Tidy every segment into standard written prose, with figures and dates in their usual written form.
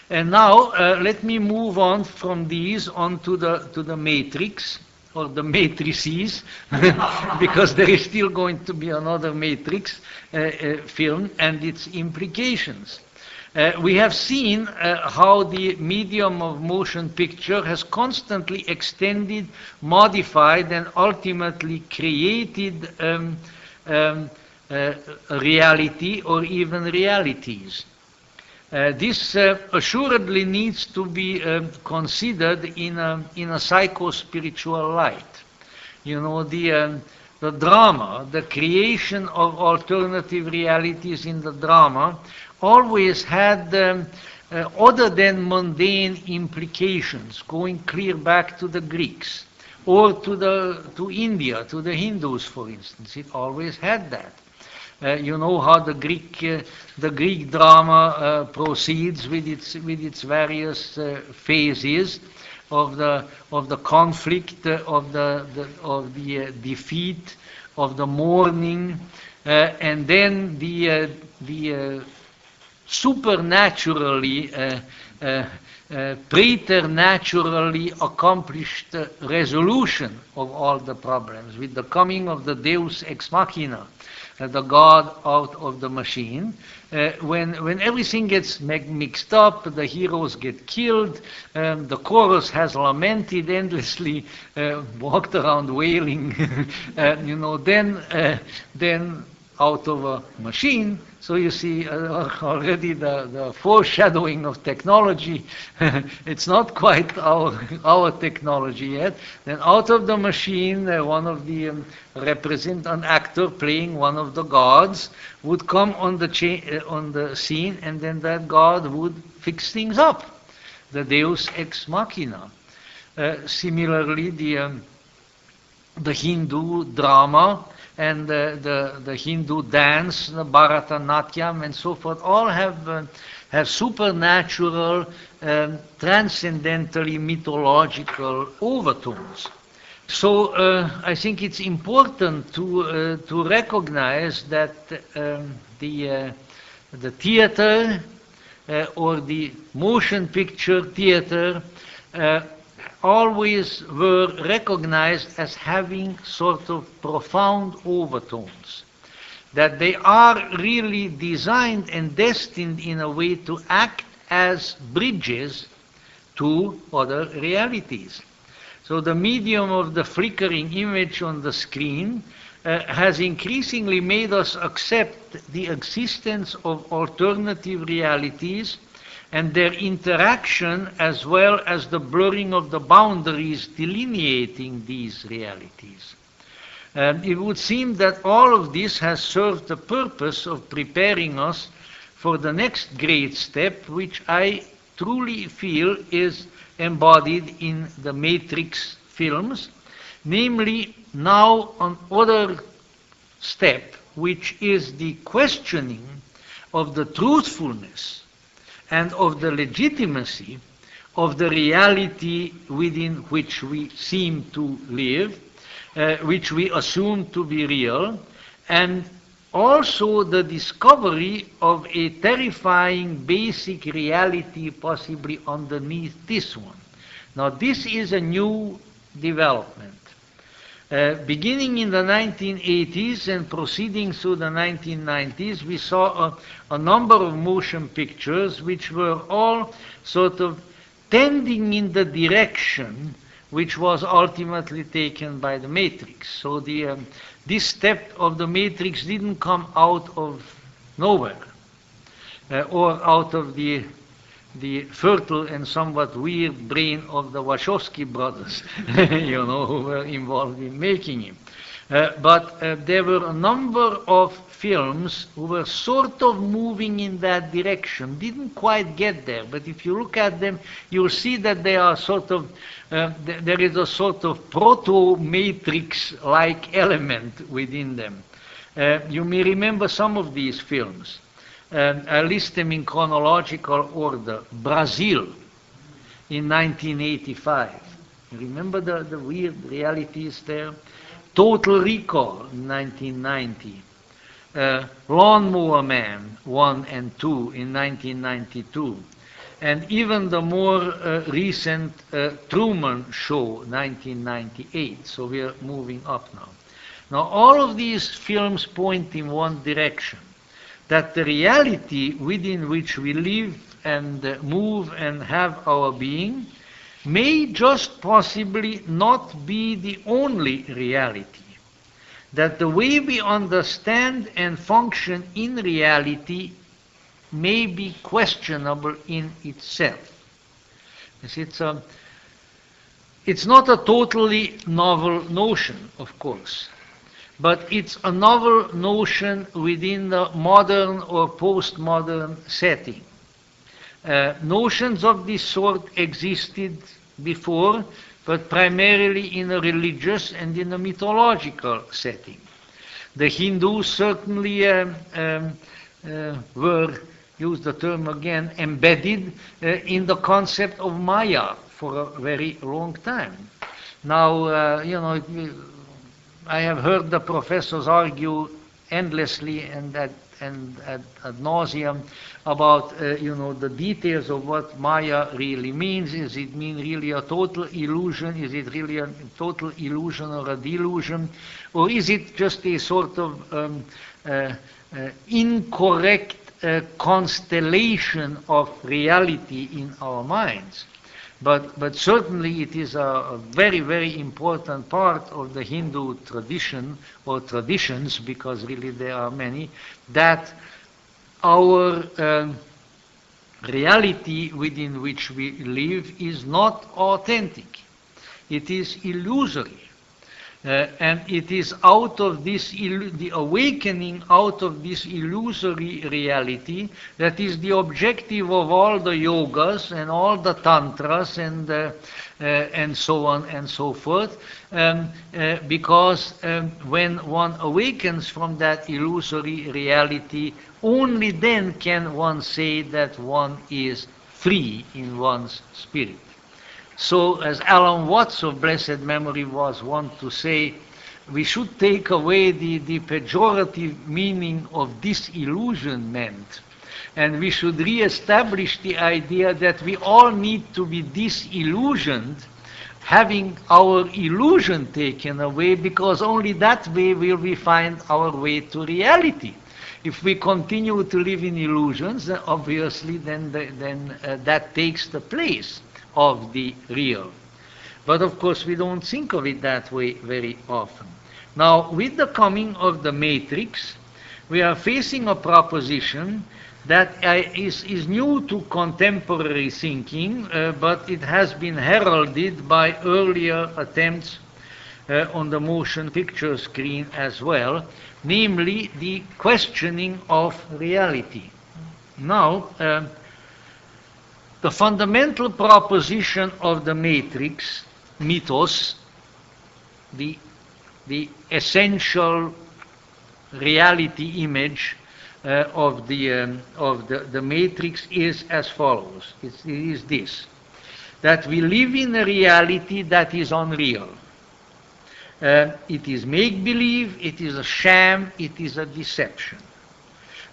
And now let me move on from these on to the matrix, or the matrices, because there is still going to be another matrix film and its implications. We have seen how the medium of motion picture has constantly extended, modified, and ultimately created reality or even realities. This assuredly needs to be considered in a psycho-spiritual light. You know, the drama, the creation of alternative realities in the drama always had other than mundane implications, going clear back to the Greeks or to India, to the Hindus, for instance. It always had that. You know how the Greek drama proceeds with its various phases of the conflict, of the defeat, of the mourning, and then the supernaturally, preternaturally accomplished resolution of all the problems with the coming of the Deus ex machina, the God out of the machine. When everything gets mixed up, the heroes get killed, the chorus has lamented endlessly, walked around wailing, you know, then out of a machine. So you see already the foreshadowing of technology. It's not quite our technology yet. Then out of the machine, one of the an actor playing one of the gods would come on the scene, and then that god would fix things up. The Deus ex machina. Similarly, the Hindu drama and the Hindu dance, the Bharatanatyam and so forth, all have supernatural, transcendentally mythological overtones. So I think it's important to recognize that the theater or the motion picture theater always were recognized as having sort of profound overtones, that they are really designed and destined in a way to act as bridges to other realities. So the medium of the flickering image on the screen has increasingly made us accept the existence of alternative realities and their interaction, as well as the blurring of the boundaries delineating these realities. It would seem that all of this has served the purpose of preparing us for the next great step, which I truly feel is embodied in the Matrix films, namely now another step, which is the questioning of the truthfulness and of the legitimacy of the reality within which we seem to live, which we assume to be real, and also the discovery of a terrifying basic reality possibly underneath this one. Now this is a new development. Beginning in the 1980s and proceeding through the 1990s, we saw a number of motion pictures which were all sort of tending in the direction which was ultimately taken by the Matrix. So this step of the Matrix didn't come out of nowhere or out of the fertile and somewhat weird brain of the Wachowski brothers, you know, who were involved in making him. But there were a number of films who were sort of moving in that direction, didn't quite get there, but if you look at them, you'll see that they are sort of, there is a sort of proto-matrix-like element within them. You may remember some of these films. I list them in chronological order. Brazil in 1985. You remember the weird realities there? Total Recall in 1990. Lawnmower Man 1 and 2 in 1992. and even the more recent Truman Show, 1998. So we are moving up now. Now, all of these films point in one direction, that the reality within which we live and move and have our being may just possibly not be the only reality. That the way we understand and function in reality may be questionable in itself. It's not a totally novel notion, of course, but it's a novel notion within the modern or postmodern setting. Notions of this sort existed before, but primarily in a religious and in a mythological setting. The Hindus certainly were, use the term again, embedded in the concept of Maya for a very long time. Now, I have heard the professors argue endlessly and ad nauseum about the details of what Maya really means. Is it mean really a total illusion? Is it really a total illusion or a delusion? Or is it just a sort of incorrect constellation of reality in our minds? But certainly it is a very, very important part of the Hindu tradition, or traditions, because really there are many, that our reality within which we live is not authentic. It is illusory. And it is out of this, the awakening out of this illusory reality that is the objective of all the yogas and all the tantras and so on and so forth, because when one awakens from that illusory reality, only then can one say that one is free in one's spirit. So, as Alan Watts of blessed memory was wont to say, we should take away the pejorative meaning of disillusionment, and we should re-establish the idea that we all need to be disillusioned, having our illusion taken away, because only that way will we find our way to reality. If we continue to live in illusions, then obviously then that takes the place of the real. But of course we don't think of it that way very often. Now, with the coming of the Matrix, we are facing a proposition that is new to contemporary thinking, but it has been heralded by earlier attempts on the motion picture screen as well, namely the questioning of reality. Now, the fundamental proposition of the Matrix, mythos, the essential reality image of the Matrix is as follows. It is this, that we live in a reality that is unreal. It is make-believe, it is a sham, it is a deception.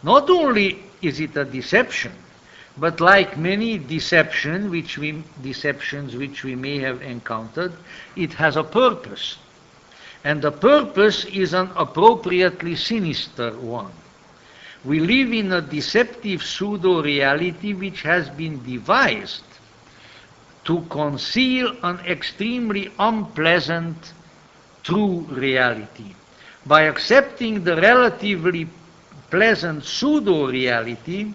Not only is it a deception, but like many deceptions which we may have encountered, it has a purpose. And the purpose is an appropriately sinister one. We live in a deceptive pseudo-reality which has been devised to conceal an extremely unpleasant true reality. By accepting the relatively pleasant pseudo-reality,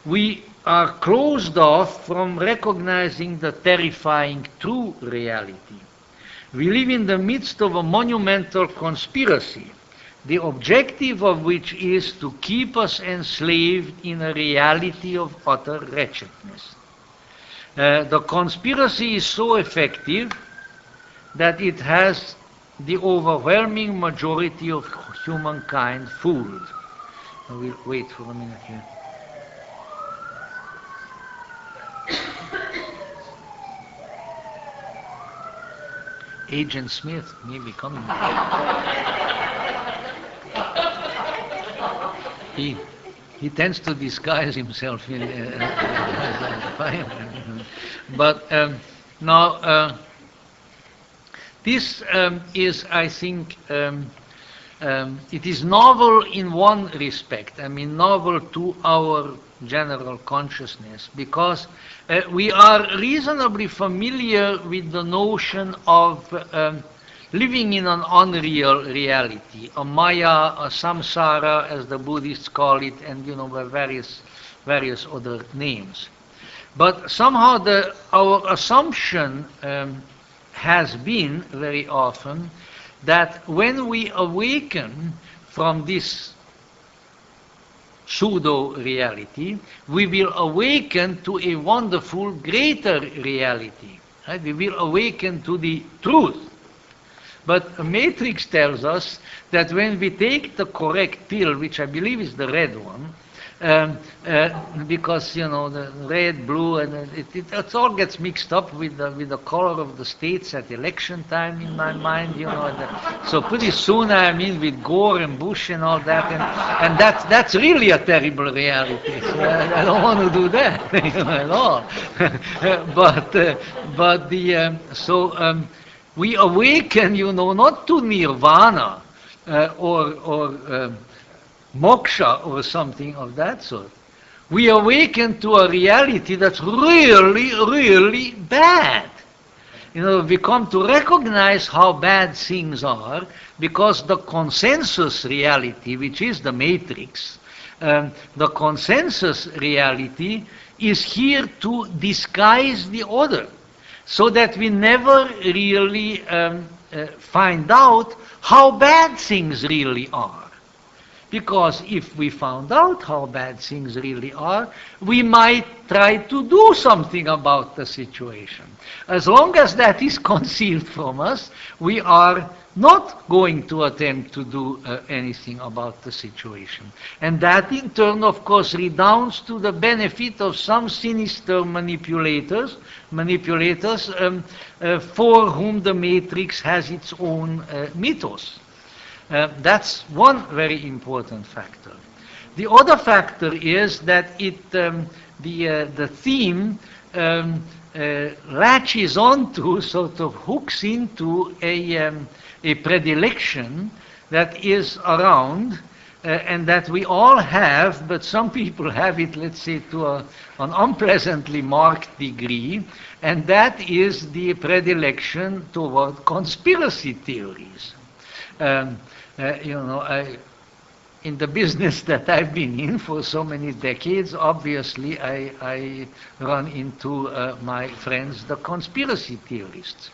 we are closed off from recognizing the terrifying true reality. We live in the midst of a monumental conspiracy, the objective of which is to keep us enslaved in a reality of utter wretchedness. The conspiracy is so effective that it has the overwhelming majority of humankind fooled. We'll wait for a minute here. Agent Smith may be coming. He tends to disguise himself in, as a fireman. But now, this is, I think, it is novel in one respect. I mean, novel to our general consciousness, because we are reasonably familiar with the notion of living in an unreal reality, a maya, a samsara, as the Buddhists call it, and by various other names. But somehow our assumption has been very often that when we awaken from this pseudo-reality, we will awaken to a wonderful, greater reality. Right? We will awaken to the truth. But a matrix tells us that when we take the correct pill, which I believe is the red one, because the red, blue, and it all gets mixed up with the color of the states at election time in my mind, so pretty soon I'm in with Gore and Bush and all that, and that's really a terrible reality. So I don't want to do that at all. But we awaken, not to nirvana or moksha or something of that sort. We awaken to a reality that's really, really bad. We come to recognize how bad things are because the consensus reality, which is the matrix, the consensus reality is here to disguise the other, so that we never really find out how bad things really are. Because if we found out how bad things really are, we might try to do something about the situation. As long as that is concealed from us, we are not going to attempt to do anything about the situation. And that in turn, of course, redounds to the benefit of some sinister manipulators for whom the matrix has its own mythos. That's one very important factor. The other factor is that the theme latches onto, sort of hooks into a predilection that is around and that we all have, but some people have it, let's say, to an unpleasantly marked degree, and that is the predilection toward conspiracy theories. In the business that I've been in for so many decades, obviously I run into my friends, the conspiracy theorists.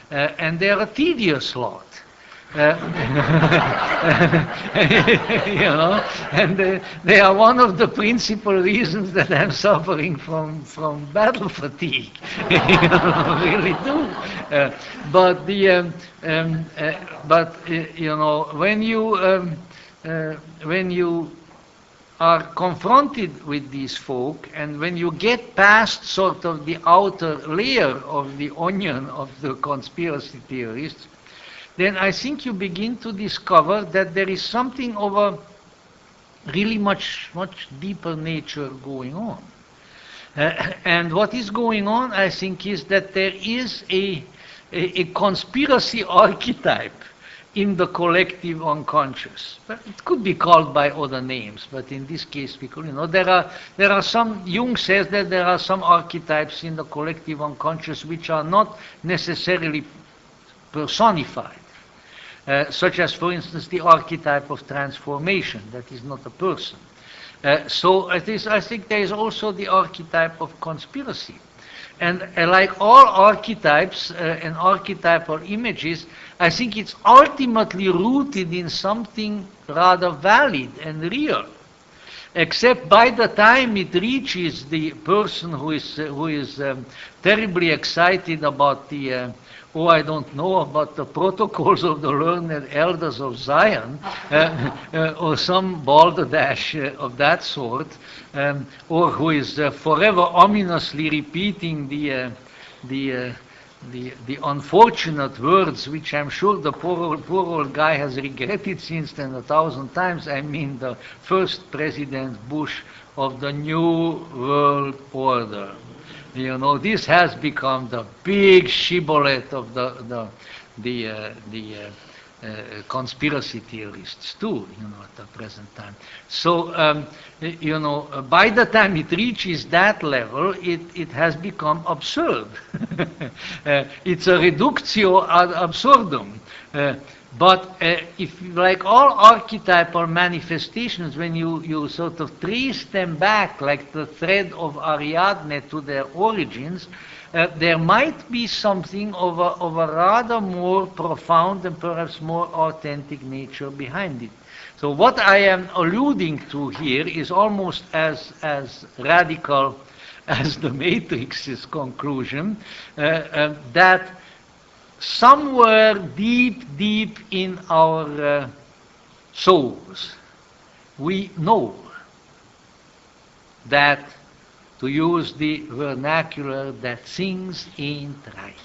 And they're a tedious lot. And they are one of the principal reasons that I'm suffering from battle fatigue. Really do. When you are confronted with these folk, and when you get past sort of the outer layer of the onion of the conspiracy theorists, then I think you begin to discover that there is something of a really much deeper nature going on. And what is going on, I think, is that there is a conspiracy archetype in the collective unconscious. But it could be called by other names, but in this case, because there are some. Jung says that there are some archetypes in the collective unconscious which are not necessarily personified, such as, for instance, the archetype of transformation. That is not a person. So I think there is also the archetype of conspiracy. And like all archetypes and archetypal images, I think it's ultimately rooted in something rather valid and real. Except by the time it reaches the person who is terribly excited about the I don't know, about the protocols of the learned elders of Zion, or some balderdash of that sort, or who is forever ominously repeating the the unfortunate words, which I'm sure the poor old guy has regretted since then 1,000 times. I mean, the first President Bush of the New World Order. You know, this has become the big shibboleth of the conspiracy theorists too, you know, at the present time. So, you know, by the time it reaches that level, it has become absurd. It's a reductio ad absurdum. But if, like all archetypal manifestations, when you sort of trace them back like the thread of Ariadne to their origins, there might be something of a rather more profound and perhaps more authentic nature behind it. So what I am alluding to here is almost as radical as the Matrix's conclusion, that somewhere deep in our souls, we know that, to use the vernacular, that things ain't right.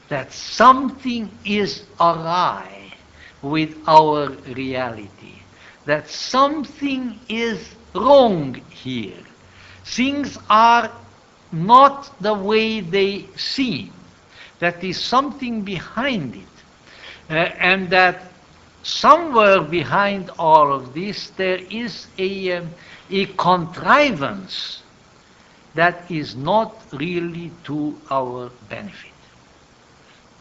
That something is awry with our reality. That something is wrong here. Things are not the way they seem. That is something behind it. And that somewhere behind all of this there is a contrivance that is not really to our benefit.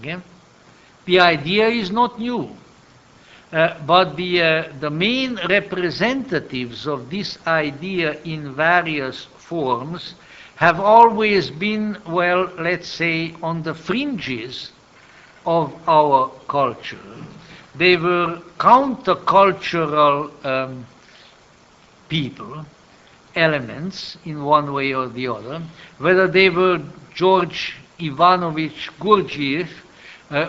Okay? The idea is not new, but the main representatives of this idea in various forms have always been, well, let's say, on the fringes of our culture. They were countercultural people, elements in one way or the other, whether they were George Ivanovich Gurdjieff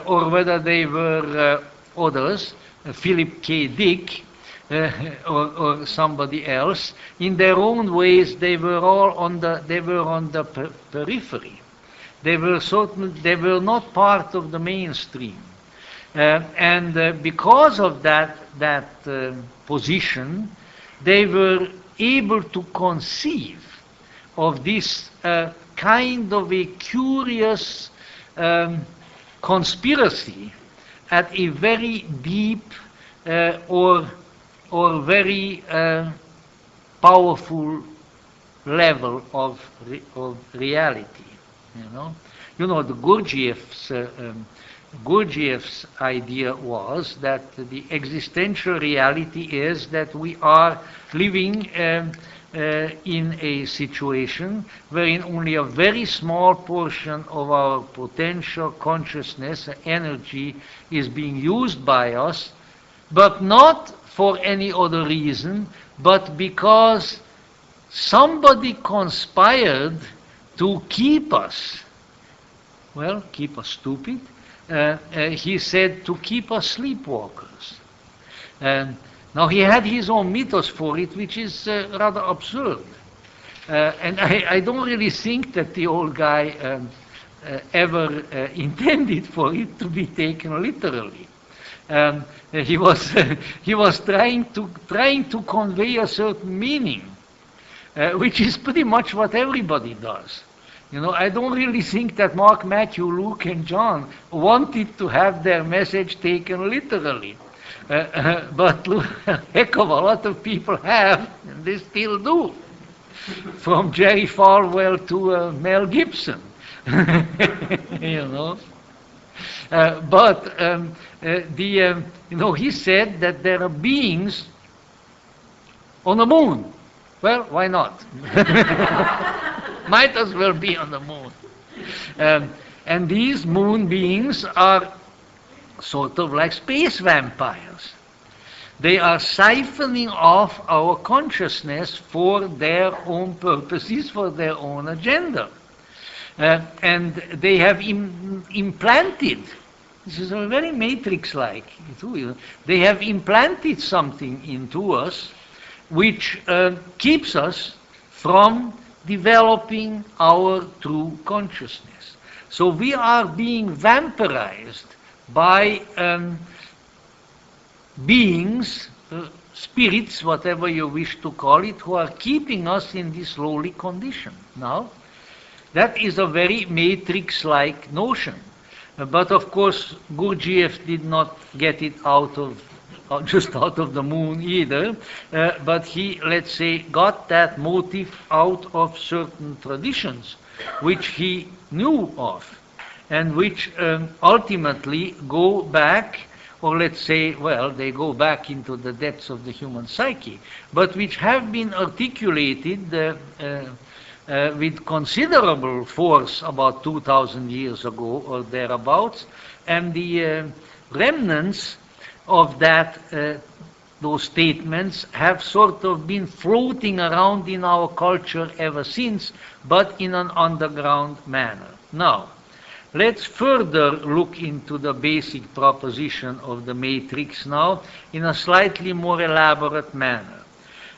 or whether they were others, Philip K. Dick or somebody else. In their own ways, they were all on the periphery. They were not part of the mainstream, and because of that position, they were able to conceive of this kind of a curious conspiracy at a very deep or very powerful level of reality. You know, the Gurdjieff's idea was that the existential reality is that we are living in a situation wherein only a very small portion of our potential consciousness, energy, is being used by us, but not for any other reason, but because somebody conspired to keep us, well, keep us stupid. He said to keep us sleepwalkers. Now he had his own mythos for it, which is rather absurd. And I don't really think that the old guy ever intended for it to be taken literally. He was trying to convey a certain meaning, which is pretty much what everybody does. You know, I don't really think that Mark, Matthew, Luke, and John wanted to have their message taken literally. But a heck of a lot of people have, and they still do. From Jerry Falwell to Mel Gibson. You know. He said that there are beings on the moon. Well, why not? Might as well be on the moon. And these moon beings are sort of like space vampires. They are siphoning off our consciousness for their own purposes, for their own agenda. And they have implanted, this is a very matrix-like, they have implanted something into us which keeps us from developing our true consciousness. So we are being vampirized by beings, spirits, whatever you wish to call it, who are keeping us in this lowly condition. Now, that is a very matrix-like notion. But of course, Gurdjieff did not get it out of just out of the moon either, but he, let's say, got that motive out of certain traditions which he knew of, and which ultimately go back, or let's say, well, they go back into the depths of the human psyche, but which have been articulated with considerable force about 2,000 years ago or thereabouts, and the remnants of that, those statements have sort of been floating around in our culture ever since, but in an underground manner. Now, let's further look into the basic proposition of the matrix now in a slightly more elaborate manner.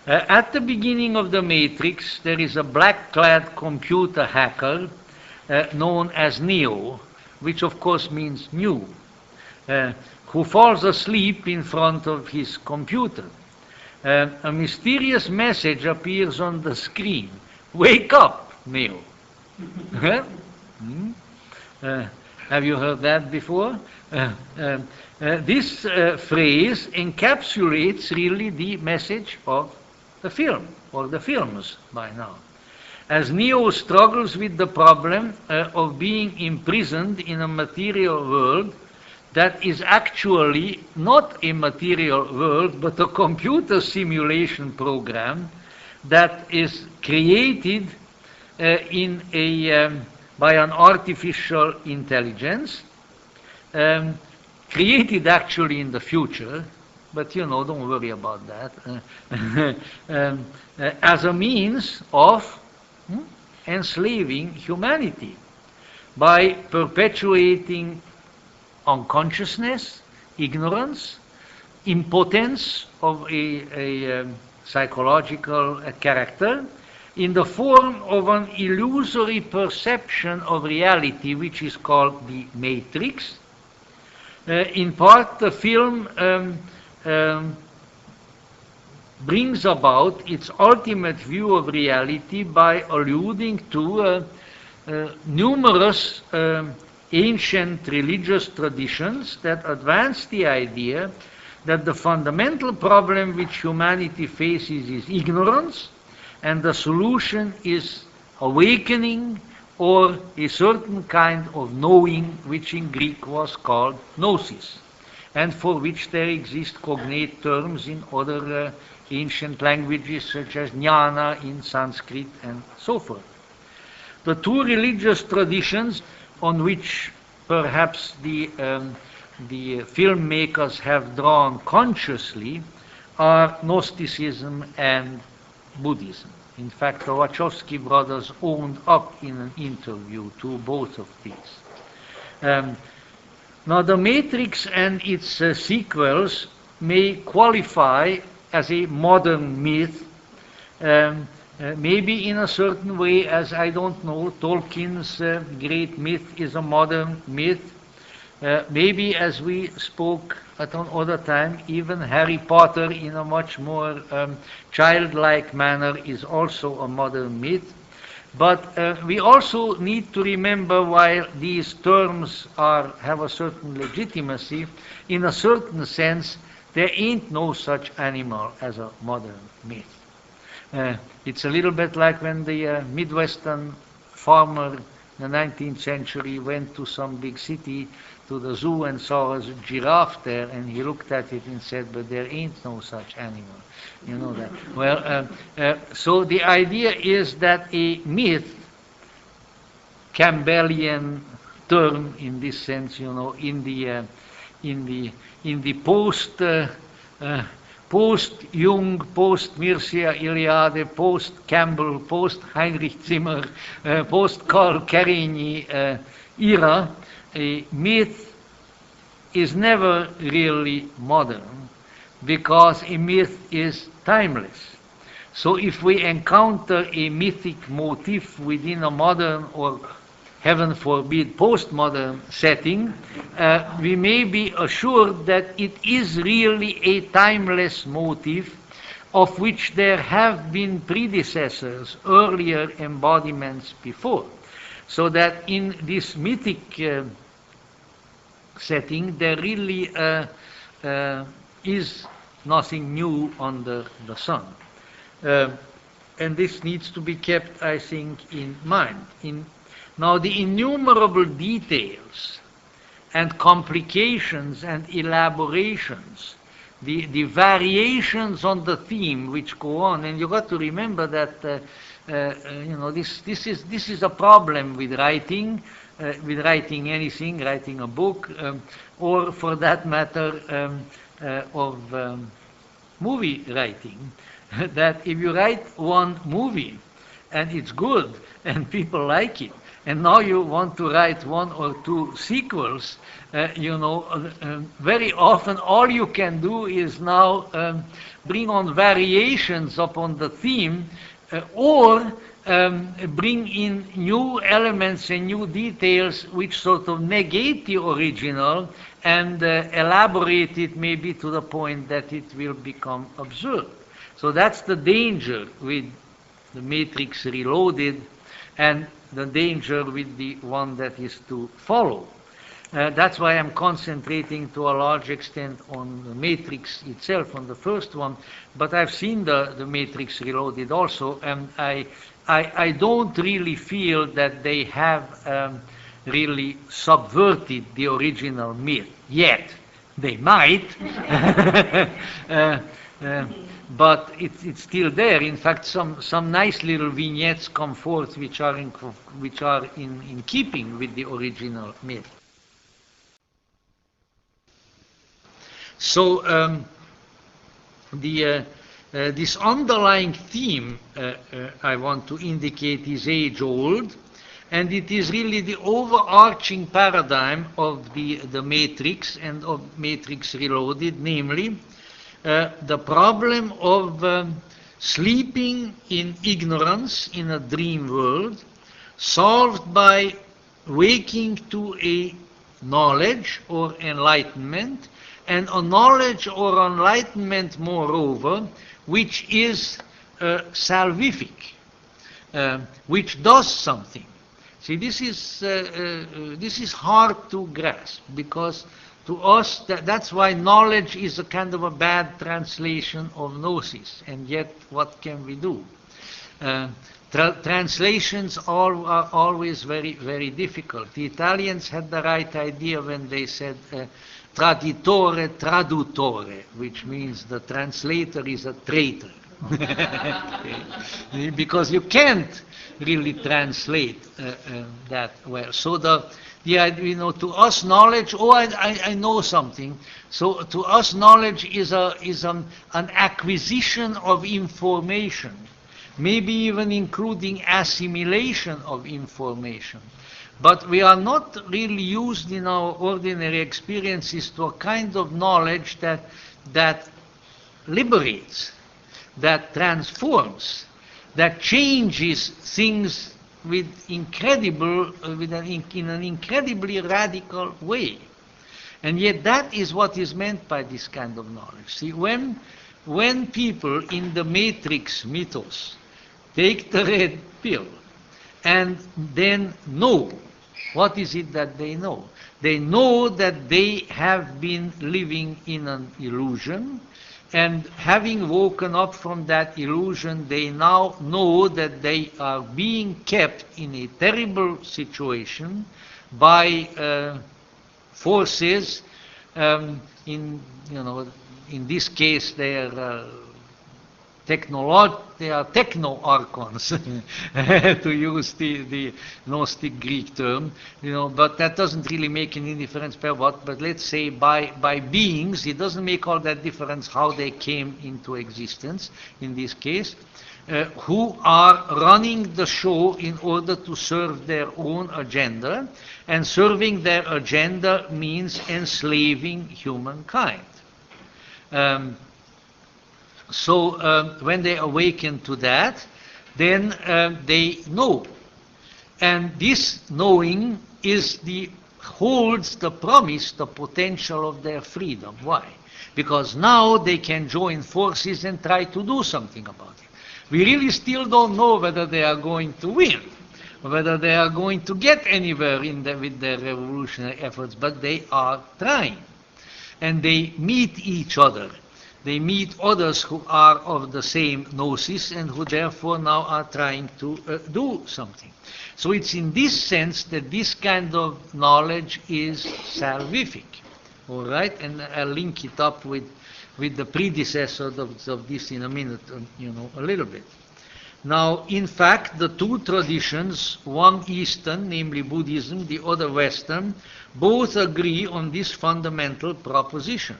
At the beginning of the matrix, there is a black-clad computer hacker known as Neo, which of course means new, who falls asleep in front of his computer. A mysterious message appears on the screen. Wake up, Neo. Have you heard that before? This phrase encapsulates really the message of the film, or the films by now. As Neo struggles with the problem of being imprisoned in a material world that is actually not a material world, but a computer simulation program that is created by an artificial intelligence, created actually in the future, but don't worry about that, as a means of enslaving humanity by perpetuating unconsciousness, ignorance, impotence of a psychological character in the form of an illusory perception of reality, which is called the matrix. In part, the film brings about its ultimate view of reality by alluding to numerous ancient religious traditions that advance the idea that the fundamental problem which humanity faces is ignorance, and the solution is awakening or a certain kind of knowing, which in Greek was called Gnosis, and for which there exist cognate terms in other ancient languages such as jnana in Sanskrit and so forth. The two religious traditions on which perhaps the filmmakers have drawn consciously are Gnosticism and Buddhism. In fact, the Wachowski brothers owned up in an interview to both of these. Now, the Matrix and its sequels may qualify as a modern myth, maybe in a certain way, as I don't know, Tolkien's great myth is a modern myth. Maybe, as we spoke at another time, even Harry Potter in a much more childlike manner is also a modern myth. But we also need to remember, while these terms have a certain legitimacy, in a certain sense, there ain't no such animal as a modern myth. It's a little bit like when the Midwestern farmer in the 19th century went to some big city, to the zoo, and saw a giraffe there, and he looked at it and said, but there ain't no such animal. You know that. Well, so the idea is that a myth, Campbellian term in this sense, in the post-Jung, post-Mircea Eliade, post-Campbell, post-Heinrich Zimmer, post-Carl Kerényi era, a myth is never really modern, because a myth is timeless. So if we encounter a mythic motif within a modern or heaven forbid, postmodern setting, we may be assured that it is really a timeless motive of which there have been predecessors, earlier embodiments before. So that in this mythic setting, there really is nothing new under the sun. And this needs to be kept, I think, in mind. Now, the innumerable details and complications and elaborations, the variations on the theme which go on, and you got to remember that this is a problem with writing anything, writing a book, or for that matter, of movie writing. That if you write one movie and it's good and people like it, and now you want to write one or two sequels, very often all you can do is now bring on variations upon the theme, or bring in new elements and new details which sort of negate the original and elaborate it maybe to the point that it will become absurd. So that's the danger with the Matrix Reloaded and the danger with the one that is to follow. That's why I'm concentrating to a large extent on the Matrix itself, on the first one. But I've seen the Matrix Reloaded also, and I don't really feel that they have really subverted the original myth yet. They might. But it's still there. In fact, some nice little vignettes come forth which are in keeping with the original myth. So this underlying theme I want to indicate is age-old, and it is really the overarching paradigm of the Matrix and of Matrix Reloaded, namely the problem of sleeping in ignorance in a dream world, solved by waking to a knowledge or enlightenment, and a knowledge or enlightenment, moreover, which is salvific, which does something. See, this is hard to grasp, because to us, that's why knowledge is a kind of a bad translation of gnosis, and yet what can we do? Translations are always very, very difficult. The Italians had the right idea when they said traditore traduttore, which means the translator is a traitor. Okay. Because you can't really translate that well. So to us knowledge, I know something. So to us knowledge is an acquisition of information, maybe even including assimilation of information. But we are not really used in our ordinary experiences to a kind of knowledge that liberates, that transforms, that changes things in an incredibly radical way. And yet that is what is meant by this kind of knowledge. See, when people in the Matrix mythos take the red pill and then know, what is it that they know? They know that they have been living in an illusion, and having woken up from that illusion, they now know that they are being kept in a terrible situation by forces. In this case, they are techno-archons, to use the Gnostic Greek term, but that doesn't really make any difference per what, but let's say by beings. It doesn't make all that difference how they came into existence in this case, who are running the show in order to serve their own agenda, and serving their agenda means enslaving humankind. So when they awaken to that, then they know And this knowing holds the promise, the potential of their freedom. Why? Because now they can join forces and try to do something about it. We really still don't know whether they are going to win, whether they are going to get anywhere with their revolutionary efforts, but they are trying. And they meet each other. They meet others who are of the same gnosis and who therefore now are trying to do something. So it's in this sense that this kind of knowledge is salvific. All right? And I'll link it up with the predecessor of this in a minute, a little bit. Now, in fact, the two traditions, one Eastern, namely Buddhism, the other Western, both agree on this fundamental proposition,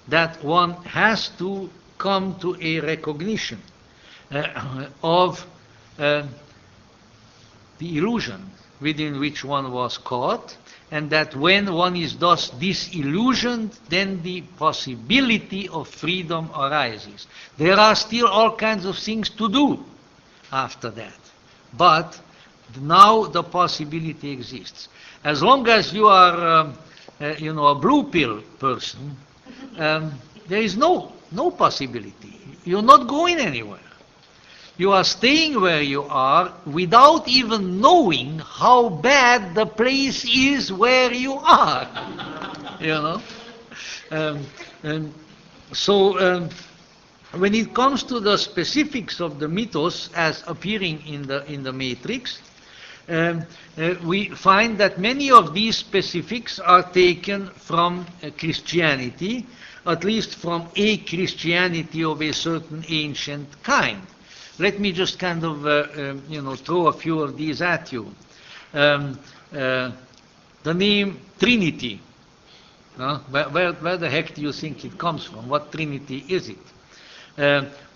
that one has to come to a recognition of the illusion within which one was caught, and that when one is thus disillusioned, then the possibility of freedom arises. There are still all kinds of things to do after that, but now the possibility exists. As long as you are, a blue pill person, there is no possibility. You're not going anywhere. You are staying where you are without even knowing how bad the place is where you are. When it comes to the specifics of the mythos as appearing in the matrix, we find that many of these specifics are taken from Christianity, at least from a Christianity of a certain ancient kind. Let me just kind of, throw a few of these at you. The name Trinity. Where the heck do you think it comes from? What Trinity is it?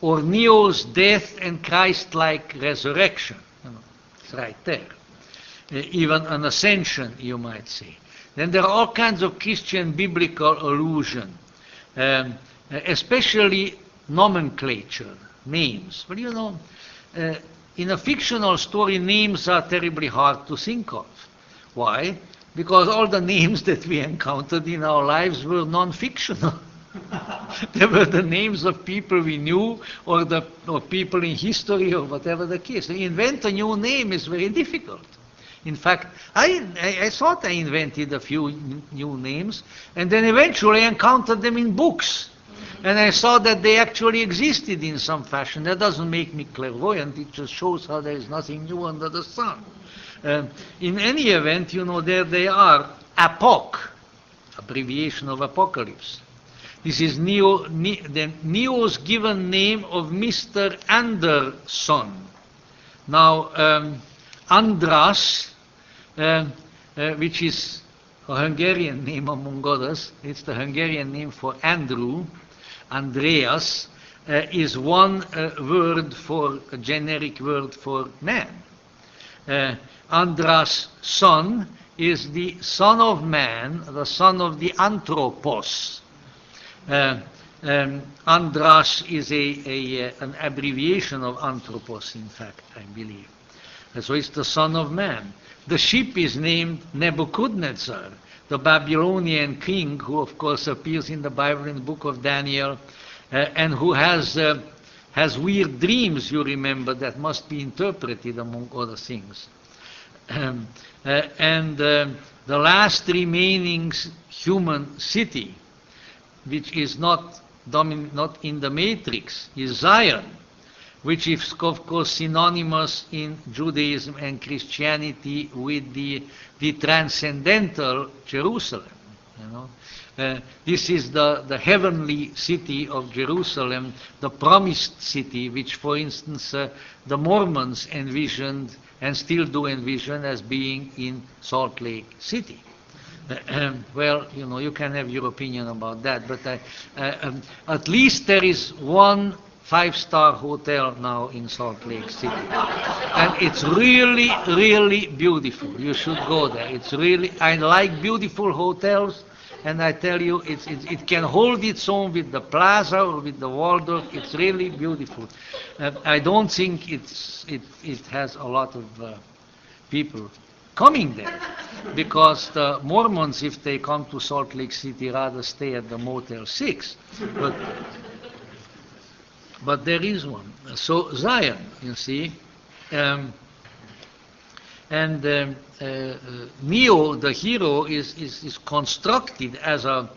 Or Neo's death and Christ-like resurrection. It's right there. Even an ascension, you might say. Then there are all kinds of Christian biblical allusion, especially nomenclature, names. But in a fictional story, names are terribly hard to think of. Why? Because all the names that we encountered in our lives were non-fictional. They were the names of people we knew, or people in history, or whatever the case. To invent a new name is very difficult. In fact, I thought I invented a few new names, and then eventually I encountered them in books. And I saw that they actually existed in some fashion. That doesn't make me clairvoyant. It just shows how there is nothing new under the sun. In any event, there they are. Apoc, abbreviation of apocalypse. This is Neo's given name of Mr. Anderson. Now, Andras, which is a Hungarian name among others, it's the Hungarian name for Andrew. Andreas is one a generic word for man. Andras' son is the son of man, the son of the anthropos. Andras is an abbreviation of anthropos, in fact, I believe. So it's the son of man. The ship is named Nebuchadnezzar, the Babylonian king, who of course appears in the Bible in the book of Daniel, and who has weird dreams, you remember, that must be interpreted among other things. The last remaining human city, which is not in the matrix, is Zion, which is of course synonymous in Judaism and Christianity with the transcendental Jerusalem. This is the heavenly city of Jerusalem, the promised city, which, for instance, the Mormons envisioned and still do envision as being in Salt Lake City. Well, you can have your opinion about that, but at least there is one 5-star hotel now in Salt Lake City. And it's really, really beautiful. You should go there. I like beautiful hotels, and I tell you, it can hold its own with the Plaza or with the Waldorf. It's really beautiful. I don't think it has a lot of people coming there. Because the Mormons, if they come to Salt Lake City, rather stay at the Motel 6. But there is one. So Zion, you see. Neo, the hero, is constructed as a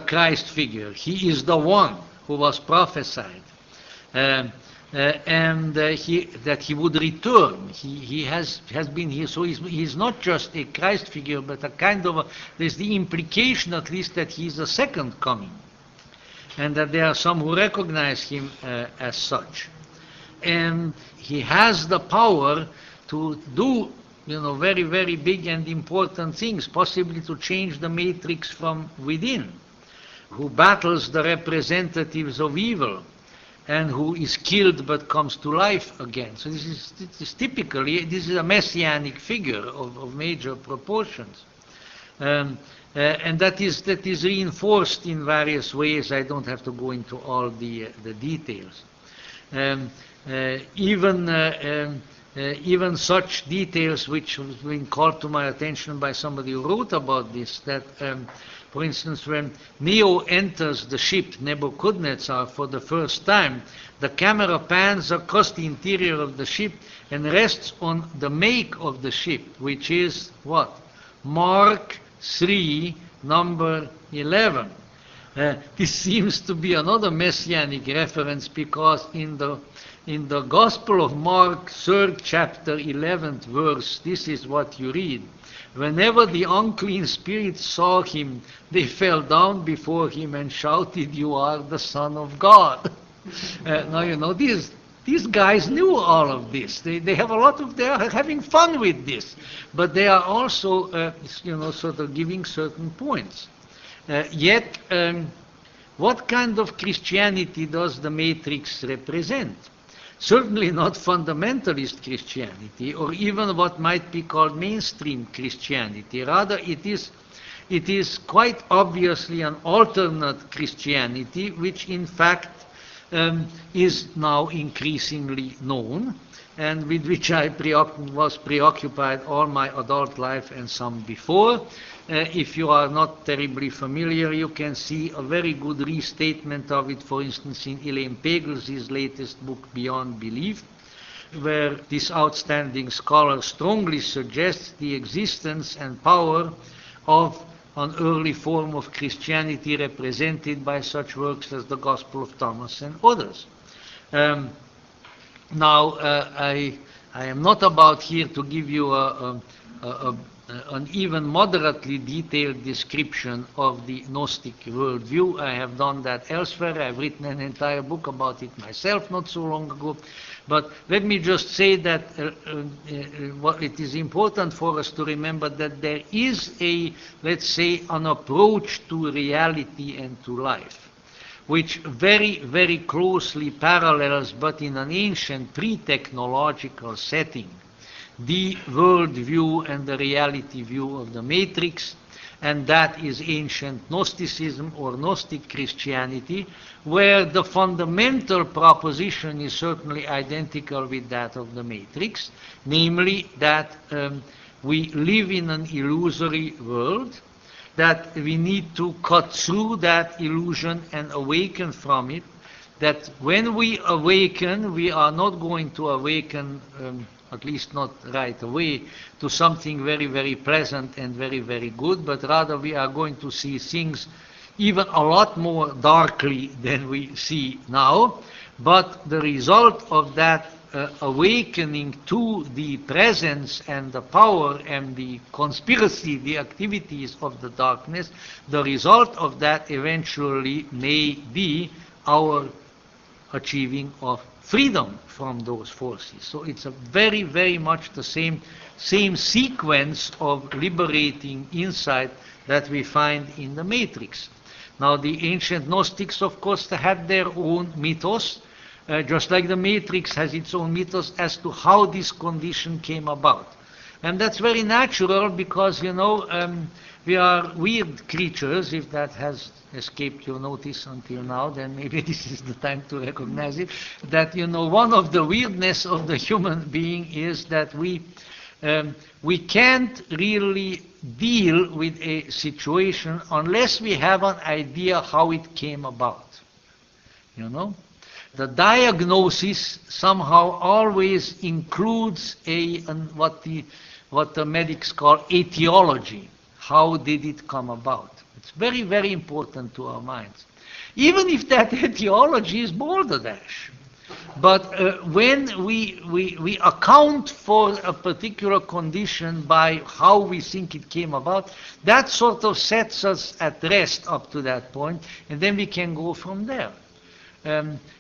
Christ figure. He is the one who was prophesied. That he would return. He has been here. So he's not just a Christ figure, but a kind of there's the implication at least that he's a second coming, and that there are some who recognize him as such. And he has the power to do, very, very big and important things, possibly to change the matrix from within, who battles the representatives of evil, and who is killed but comes to life again. So this is typically, this is a messianic figure of major proportions. And that is reinforced in various ways. I don't have to go into all the details. Even such details which have been called to my attention by somebody who wrote about this, that for instance, when Neo enters the ship Nebuchadnezzar for the first time, the camera pans across the interior of the ship and rests on the make of the ship, which is what? Mark 3, number 11. This seems to be another messianic reference, because in the Gospel of Mark, 3rd chapter, 11th verse, this is what you read. Whenever the unclean spirits saw him, they fell down before him and shouted, "You are the Son of God." Now, these guys knew all of this. They have they are having fun with this. But they are also, sort of giving certain points. Yet, what kind of Christianity does the Matrix represent? Certainly not fundamentalist Christianity, or even what might be called mainstream Christianity. Rather, it is quite obviously an alternate Christianity, which in fact is now increasingly known, and with which I was preoccupied all my adult life and some before. If you are not terribly familiar, you can see a very good restatement of it, for instance, in Elaine Pagels' latest book, Beyond Belief, where this outstanding scholar strongly suggests the existence and power of an early form of Christianity represented by such works as the Gospel of Thomas and others. Now, I am not about here to give you an even moderately detailed description of the Gnostic worldview. I have done that elsewhere. I've written an entire book about it myself not so long ago. But let me just say that it is important for us to remember that there is let's say, an approach to reality and to life, which very, very closely parallels, but in an ancient pre-technological setting, the worldview and the reality view of the Matrix, and that is ancient Gnosticism or Gnostic Christianity, where the fundamental proposition is certainly identical with that of the Matrix, namely that we live in an illusory world, that we need to cut through that illusion and awaken from it, that when we awaken, we are not going to awaken at least not right away, to something very, very pleasant and very, very good, but rather we are going to see things even a lot more darkly than we see now. But the result of that awakening to the presence and the power and the conspiracy, the activities of the darkness, the result of that eventually may be our achieving of freedom from those forces. So it's a very, very much the same sequence of liberating insight that we find in the Matrix. Now, the ancient Gnostics, of course, had their own mythos, just like the Matrix has its own mythos as to how this condition came about. And that's very natural because, we are weird creatures. If that has escaped your notice until now, then maybe this is the time to recognize it, that, one of the weirdness of the human being is that we we can't really deal with a situation unless we have an idea how it came about. You know? The diagnosis somehow always includes what the medics call etiology. How did it come about? It's very, very important to our minds. Even if that etiology is balderdash. But when we account for a particular condition by how we think it came about, that sort of sets us at rest up to that point, and then we can go from there.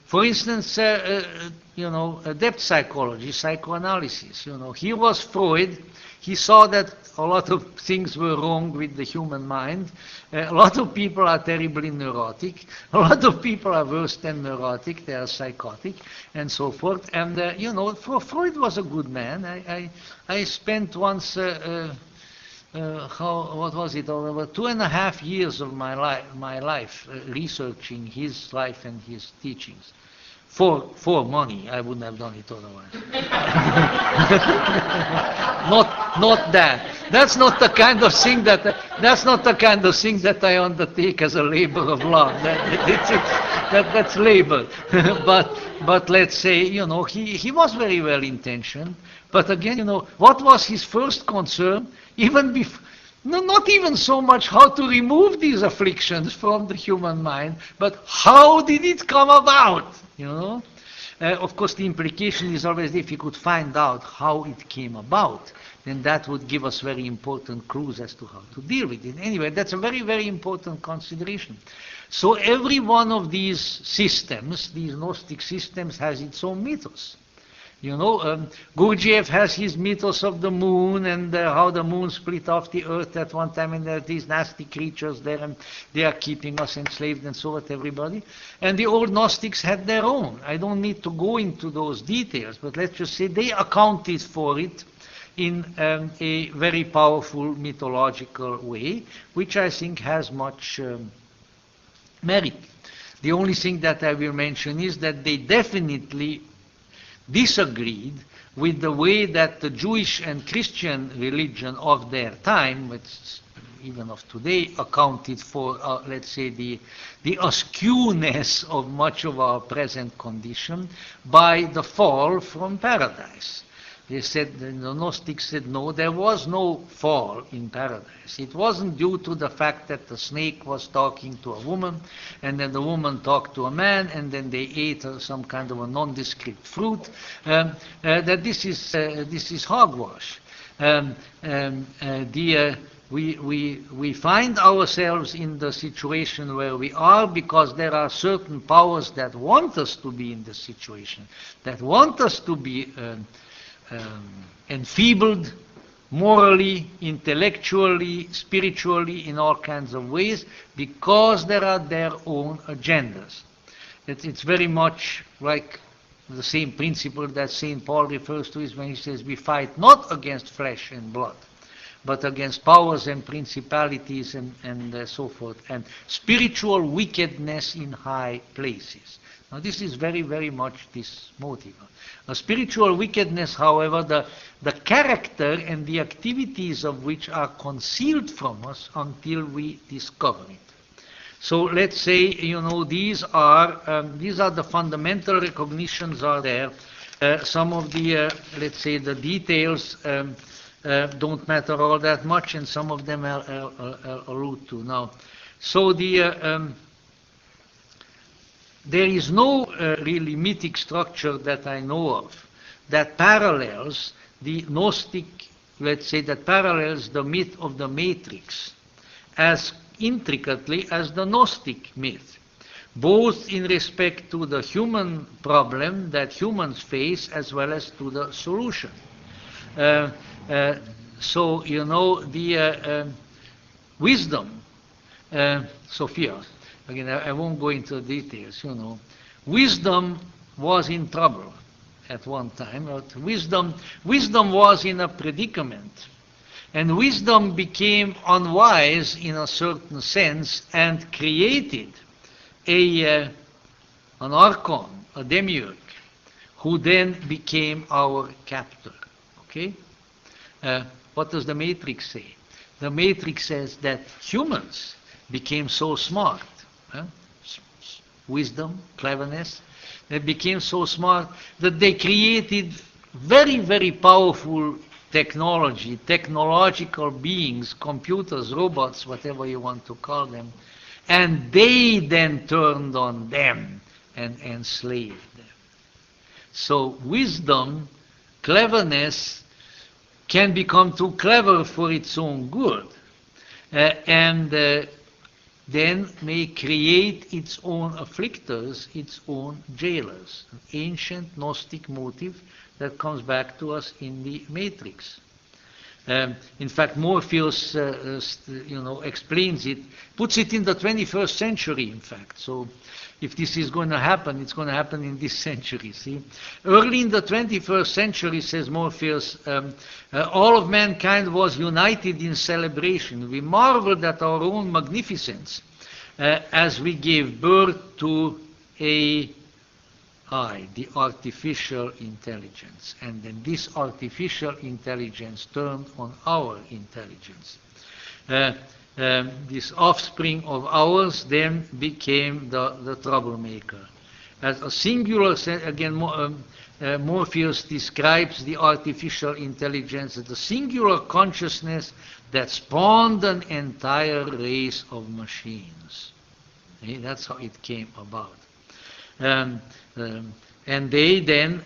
For instance, depth psychology, psychoanalysis. Here was Freud. He saw that a lot of things were wrong with the human mind. A lot of people are terribly neurotic. A lot of people are worse than neurotic. They are psychotic, and so forth. And Freud was a good man. I spent once. What was it? Over 2.5 years of my life researching his life and his teachings. For money, I wouldn't have done it otherwise. not that. That's not the kind of thing that I undertake as a labor of love. That's labor. but let's say, he was very well intentioned. But again, what was his first concern? Even before. No, not even so much how to remove these afflictions from the human mind, but how did it come about? Of course, the implication is always if you could find out how it came about, then that would give us very important clues as to how to deal with it. Anyway, that's a very, very important consideration. So every one of these systems, these Gnostic systems, has its own mythos. Gurdjieff has his mythos of the moon and how the moon split off the earth at one time, and there are these nasty creatures there, and they are keeping us enslaved, and so at everybody. And the old Gnostics had their own. I don't need to go into those details, but let's just say they accounted for it in a very powerful mythological way, which I think has much merit. The only thing that I will mention is that they definitely disagreed with the way that the Jewish and Christian religion of their time, which even of today, accounted for, let's say, the askewness of much of our present condition by the fall from paradise. They said, the Gnostics said, no, there was no fall in paradise. It wasn't due to the fact that the snake was talking to a woman, and then the woman talked to a man, and then they ate some kind of a nondescript fruit. That this is hogwash. We find ourselves in the situation where we are because there are certain powers that want us to be in the situation, that want us to be enfeebled morally, intellectually, spiritually, in all kinds of ways, because there are their own agendas. It's very much like the same principle that St. Paul refers to is when he says we fight not against flesh and blood, but against powers and principalities and so forth, and spiritual wickedness in high places. Now this is very, very much this motive. A spiritual wickedness, however, the character and the activities of which are concealed from us until we discover it. So let's say, these are the fundamental recognitions are there. Some of the, let's say, the details don't matter all that much, and some of them I'll allude to now. So there is no really mythic structure that I know of that parallels the Gnostic, let's say, that parallels the myth of the matrix as intricately as the Gnostic myth, both in respect to the human problem that humans face as well as to the solution. So, the wisdom, Sophia, again, I won't go into the details, Wisdom was in trouble at one time. But wisdom was in a predicament. And wisdom became unwise in a certain sense and created an archon, a demiurge, who then became our captor. Okay? What does the Matrix say? The Matrix says that humans became so smart, wisdom, cleverness, they became so smart that they created very, very powerful technology, technological beings, computers, robots, whatever you want to call them, and they then turned on them and enslaved them. So wisdom, cleverness can become too clever for its own good, and then may create its own afflictors, its own jailers. An ancient Gnostic motive that comes back to us in the Matrix. In fact, Morpheus explains it, puts it in the 21st century, in fact. So if this is going to happen, it's going to happen in this century, see? Early in the 21st century, says Morpheus, all of mankind was united in celebration. We marveled at our own magnificence as we gave birth to the artificial intelligence. And then this artificial intelligence turned on our intelligence. This offspring of ours then became the troublemaker. As a singular, again, Morpheus describes the artificial intelligence as a singular consciousness that spawned an entire race of machines. Okay? That's how it came about. And they then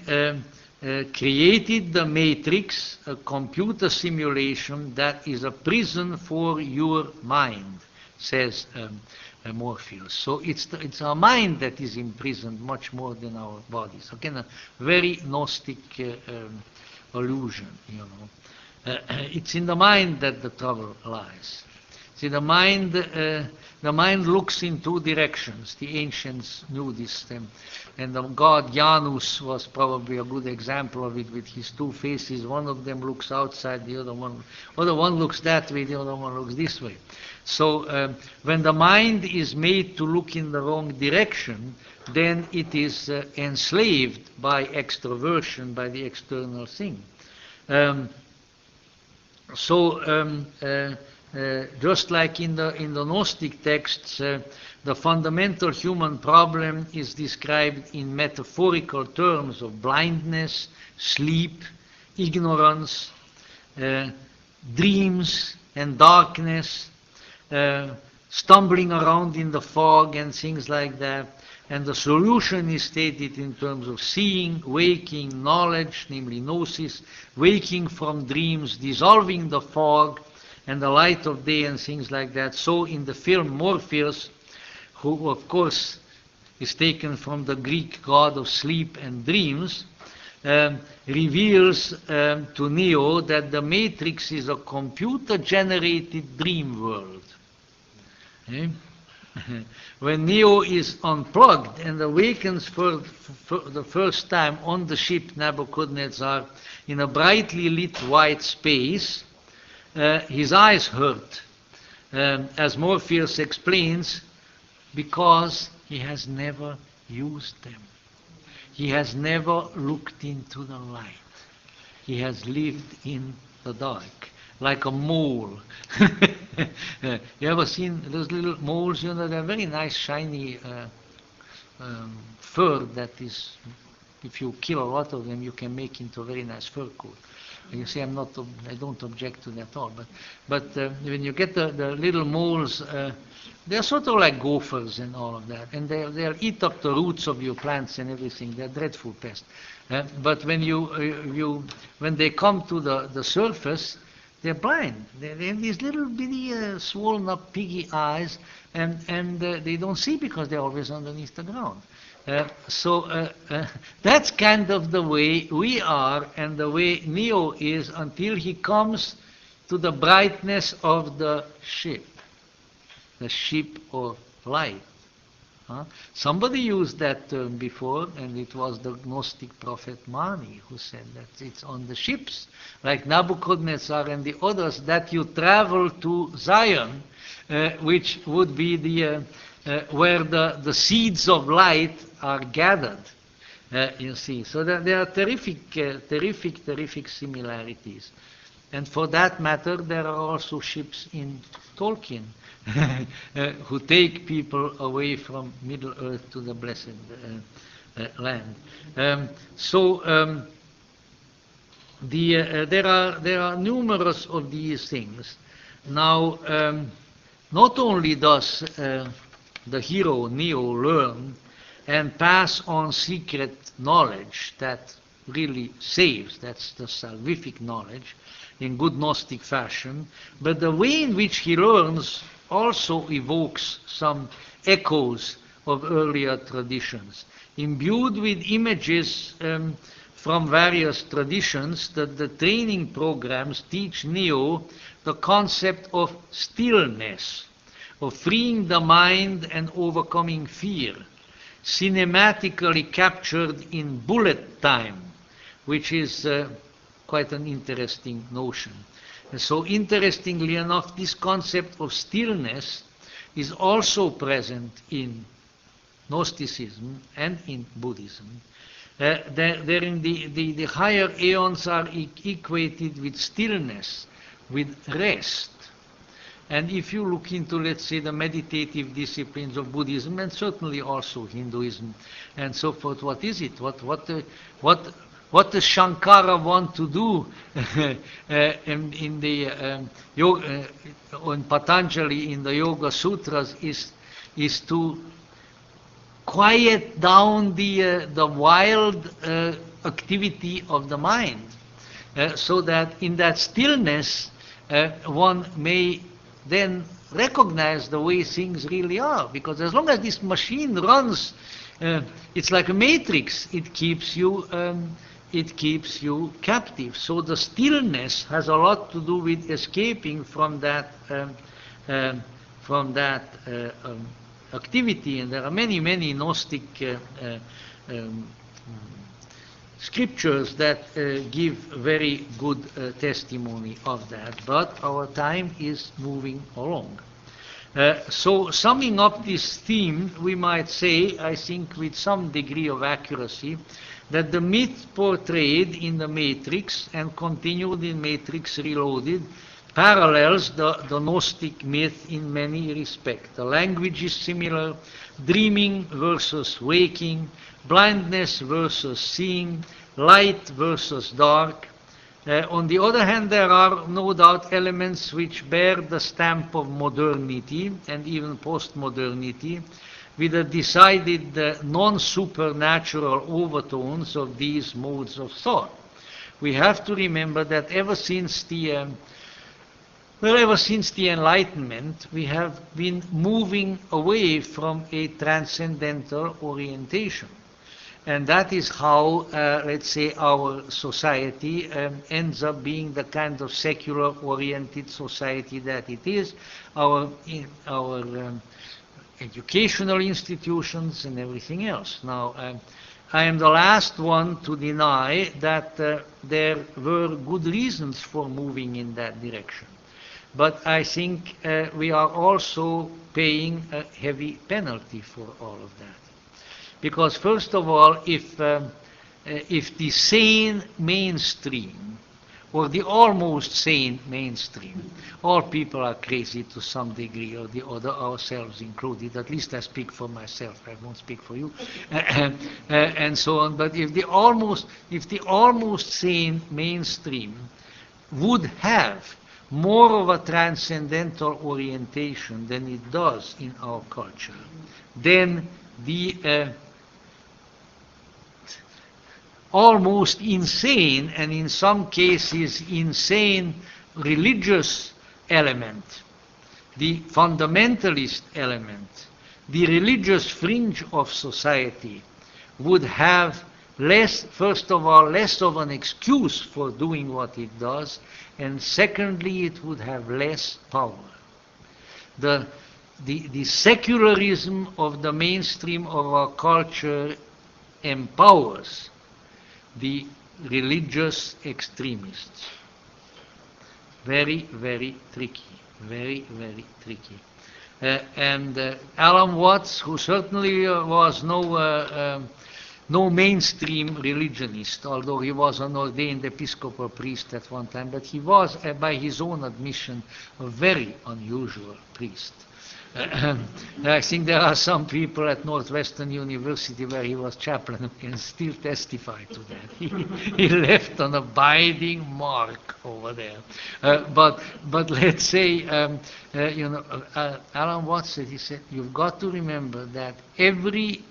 created the Matrix, a computer simulation that is a prison for your mind, says Morpheus. So it's our mind that is imprisoned much more than our bodies. Again, a very Gnostic allusion, you know. It's in the mind that the trouble lies. See, the mind looks in two directions. The ancients knew this, and the god Janus was probably a good example of it with his two faces. One of them looks outside, the other one looks that way, the other one looks this way. So when the mind is made to look in the wrong direction, then it is enslaved by extroversion, by the external thing. Just like in the Gnostic texts, the fundamental human problem is described in metaphorical terms of blindness, sleep, ignorance, dreams and darkness, stumbling around in the fog and things like that. And the solution is stated in terms of seeing, waking, knowledge, namely Gnosis, waking from dreams, dissolving the fog, and the light of day and things like that. So in the film Morpheus, who of course is taken from the Greek god of sleep and dreams, reveals to Neo that the Matrix is a computer-generated dream world. Okay? When Neo is unplugged and awakens for the first time on the ship Nebuchadnezzar in a brightly lit white space, his eyes hurt, as Morpheus explains, because he has never used them. He has never looked into the light. He has lived in the dark, like a mole. You ever seen those little moles? You know, they're very nice, shiny fur that is, if you kill a lot of them, you can make into a very nice fur coat. You see, I don't object to that at all. But when you get the little moles, they're sort of like gophers and all of that, and they'll eat up the roots of your plants and everything. They're dreadful pests. But when when they come to the surface, they're blind. They have these little bitty swollen up piggy eyes, and they don't see because they're always underneath the ground. So that's kind of the way we are and the way Neo is until he comes to the brightness of the ship of light. Somebody used that term before, and it was the Gnostic prophet Mani who said that it's on the ships, like Nebuchadnezzar and the others, that you travel to Zion, which would be the where the seeds of light are gathered, you see. So there are terrific similarities. And for that matter, there are also ships in Tolkien who take people away from Middle Earth to the blessed land. There are numerous of these things. Now, not only does the hero Neo learn and pass on secret knowledge that really saves, that's the salvific knowledge, in good Gnostic fashion, but the way in which he learns also evokes some echoes of earlier traditions. Imbued with images from various traditions, that the training programs teach Neo the concept of stillness, of freeing the mind and overcoming fear, cinematically captured in bullet time, which is quite an interesting notion. And so interestingly enough, this concept of stillness is also present in Gnosticism and in Buddhism. The higher aeons are equated with stillness, with rest. And if you look into, let's say, the meditative disciplines of Buddhism, and certainly also Hinduism and so forth, what is it? What does Shankara want to do in the yoga, on Patanjali in the Yoga Sutras is to quiet down the wild activity of the mind, so that in that stillness one may then recognize the way things really are. Because as long as this machine runs, it's like a matrix. It keeps you captive. So the stillness has a lot to do with escaping from that activity. And there are many Gnostic scriptures that give very good testimony of that. But our time is moving along. So summing up this theme, we might say, I think with some degree of accuracy, that the myth portrayed in the Matrix and continued in Matrix Reloaded parallels the Gnostic myth in many respects. The language is similar, dreaming versus waking, blindness versus seeing, light versus dark. On the other hand, there are no doubt elements which bear the stamp of modernity and even post-modernity, with the decided non-supernatural overtones of these modes of thought. We have to remember that ever since the Enlightenment, we have been moving away from a transcendental orientation. And that is how, let's say, our society ends up being the kind of secular-oriented society that it is. Our educational institutions and everything else. Now, I am the last one to deny that there were good reasons for moving in that direction. But I think we are also paying a heavy penalty for all of that. Because first of all, if the sane mainstream, or the almost sane mainstream, all people are crazy to some degree or the other, ourselves included. At least I speak for myself, I won't speak for you, and so on. But if the almost sane mainstream would have more of a transcendental orientation than it does in our culture, then the almost insane, and in some cases insane, religious element, the fundamentalist element, the religious fringe of society would have less, first of all, less of an excuse for doing what it does, and secondly, it would have less power. The secularism of the mainstream of our culture empowers the religious extremists. Very, very tricky. Very, very tricky. And Alan Watts, who certainly was no no mainstream religionist, although he was an ordained Episcopal priest at one time, but he was, by his own admission, a very unusual priest. I think there are some people at Northwestern University where he was chaplain who can still testify to that. He left an abiding mark over there. But let's say, Alan Watts said, he said, you've got to remember that every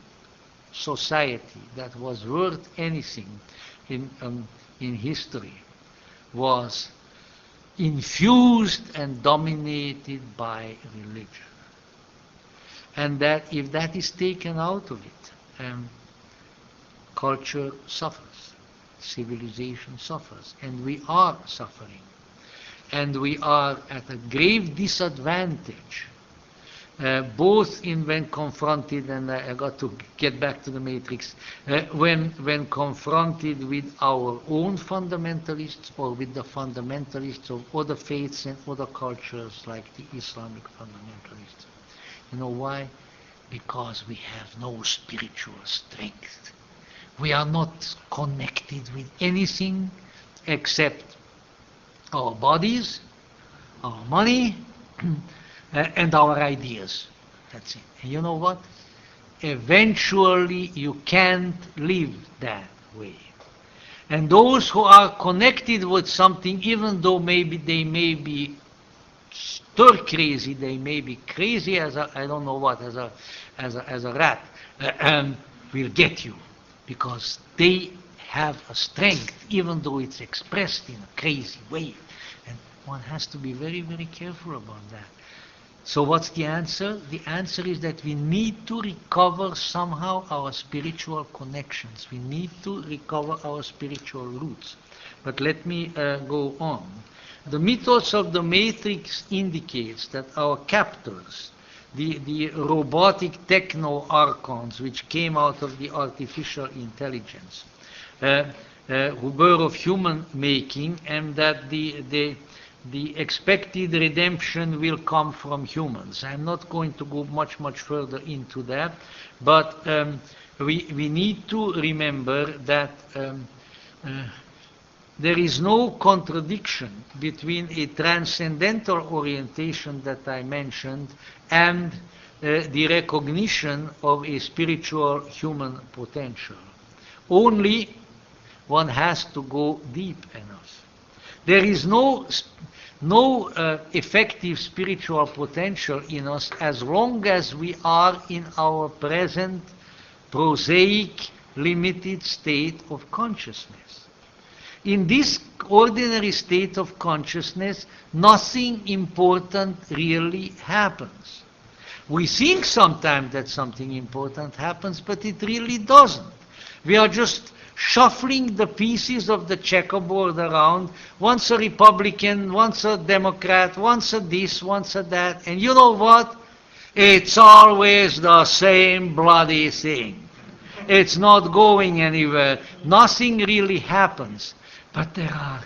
society that was worth anything in history was infused and dominated by religion. And that if that is taken out of it, culture suffers, civilization suffers, and we are suffering. And we are at a grave disadvantage, both in when confronted, and I got to get back to the matrix, when confronted with our own fundamentalists or with the fundamentalists of other faiths and other cultures like the Islamic fundamentalists. You know why? Because we have no spiritual strength. We are not connected with anything except our bodies, our money, and our ideas. That's it. And you know what? Eventually you can't live that way. And those who are connected with something, even though maybe they may be stir crazy, they may be crazy as a, I don't know what, as a rat, will get you, because they have a strength, even though it's expressed in a crazy way. And one has to be very, very careful about that. So what's the answer? The answer is that we need to recover somehow our spiritual connections. We need to recover our spiritual roots. But let me go on. The mythos of the Matrix indicates that our captors, the robotic techno-archons which came out of the artificial intelligence, who were of human making, and that the expected redemption will come from humans. I'm not going to go much further into that, but we need to remember that there is no contradiction between a transcendental orientation that I mentioned and the recognition of a spiritual human potential. Only one has to go deep enough. There is no effective spiritual potential in us as long as we are in our present prosaic, limited state of consciousness. In this ordinary state of consciousness, nothing important really happens. We think sometimes that something important happens, but it really doesn't. We are just shuffling the pieces of the checkerboard around, once a Republican, once a Democrat, once a this, once a that, and you know what? It's always the same bloody thing. It's not going anywhere. Nothing really happens. But there are